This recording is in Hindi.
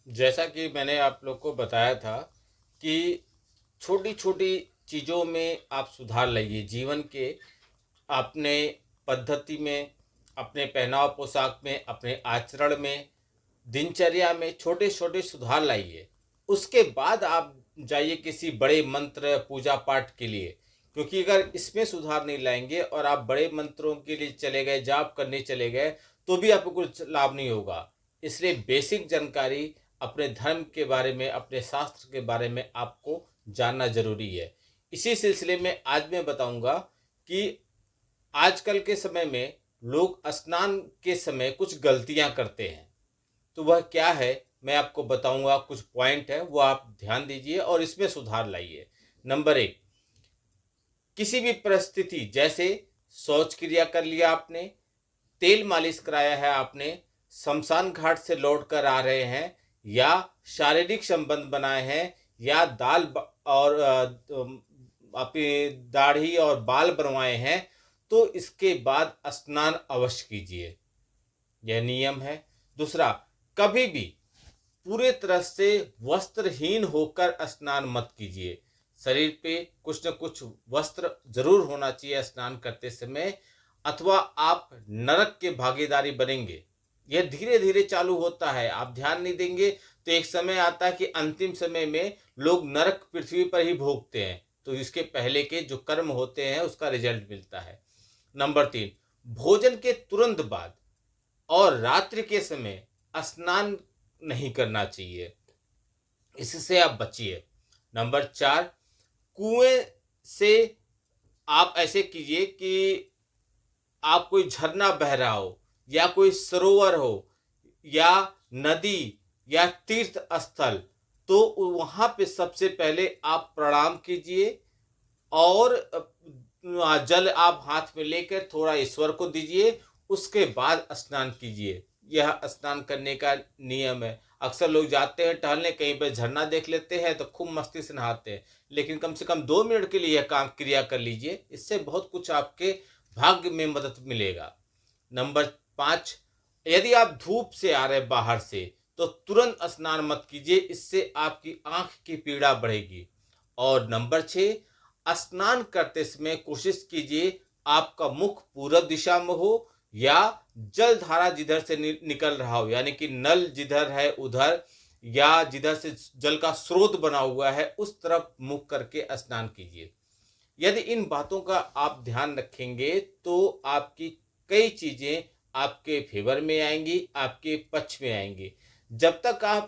जैसा कि मैंने आप लोग को बताया था कि छोटी छोटी चीज़ों में आप सुधार लाइए जीवन के, अपने पद्धति में, अपने पहनाव पोशाक में, अपने आचरण में, दिनचर्या में छोटे छोटे सुधार लाइए। उसके बाद आप जाइए किसी बड़े मंत्र पूजा पाठ के लिए, क्योंकि अगर इसमें सुधार नहीं लाएंगे और आप बड़े मंत्रों के लिए चले गए, जाप करने चले गए, तो भी आपको कुछ लाभ नहीं होगा। इसलिए बेसिक जानकारी अपने धर्म के बारे में, अपने शास्त्र के बारे में आपको जानना जरूरी है। इसी सिलसिले में आज मैं बताऊंगा कि आजकल के समय में लोग स्नान के समय कुछ गलतियां करते हैं। तो वह क्या है, मैं आपको बताऊंगा। कुछ पॉइंट है वो आप ध्यान दीजिए और इसमें सुधार लाइए। नंबर एक, किसी भी परिस्थिति जैसे शौच क्रिया कर लिया आपने, तेल मालिश कराया है आपने, शमशान घाट से लौट कर आ रहे हैं, या शारीरिक संबंध बनाए हैं, या और अपनी दाढ़ी और बाल बनवाए हैं, तो इसके बाद स्नान अवश्य कीजिए। यह नियम है। दूसरा, कभी भी पूरे तरह से वस्त्रहीन होकर स्नान मत कीजिए। शरीर पे कुछ न कुछ वस्त्र जरूर होना चाहिए स्नान करते समय, अथवा आप नरक के भागीदारी बनेंगे। यह धीरे धीरे चालू होता है, आप ध्यान नहीं देंगे तो एक समय आता है कि अंतिम समय में लोग नरक पृथ्वी पर ही भोगते हैं। तो इसके पहले के जो कर्म होते हैं उसका रिजल्ट मिलता है। नंबर तीन, भोजन के तुरंत बाद और रात्रि के समय स्नान नहीं करना चाहिए, इससे आप बचिए। नंबर चार, कुएं से आप ऐसे कीजिए कि आप कोई झरना बह रहा हो, या कोई सरोवर हो, या नदी, या तीर्थ स्थल, तो वहां पे सबसे पहले आप प्रणाम कीजिए और जल आप हाथ में लेकर थोड़ा ईश्वर को दीजिए। उसके बाद स्नान कीजिए। यह स्नान करने का नियम है। अक्सर लोग जाते हैं टहलने, कहीं पर झरना देख लेते हैं तो खूब मस्ती से नहाते हैं, लेकिन कम से कम 2 मिनट के लिए यह काम क्रिया कर लीजिए, इससे बहुत कुछ आपके भाग्य में मदद मिलेगा। नंबर पाँच, यदि आप धूप से आ रहे बाहर से तो तुरंत स्नान मत कीजिए, इससे आपकी आंख की पीड़ा बढ़ेगी। और नंबर छः, स्नान करते समय कोशिश कीजिए आपका मुख पूरब दिशा में हो, या जल धारा जिधर से निकल रहा हो, यानी कि नल जिधर है उधर, या जिधर से जल का स्रोत बना हुआ है उस तरफ मुख करके स्नान कीजिए। यदि इन बातों का आप ध्यान रखेंगे तो आपकी कई चीजें आपके फेवर में आएंगी, आपके पक्ष में आएंगी। जब तक आप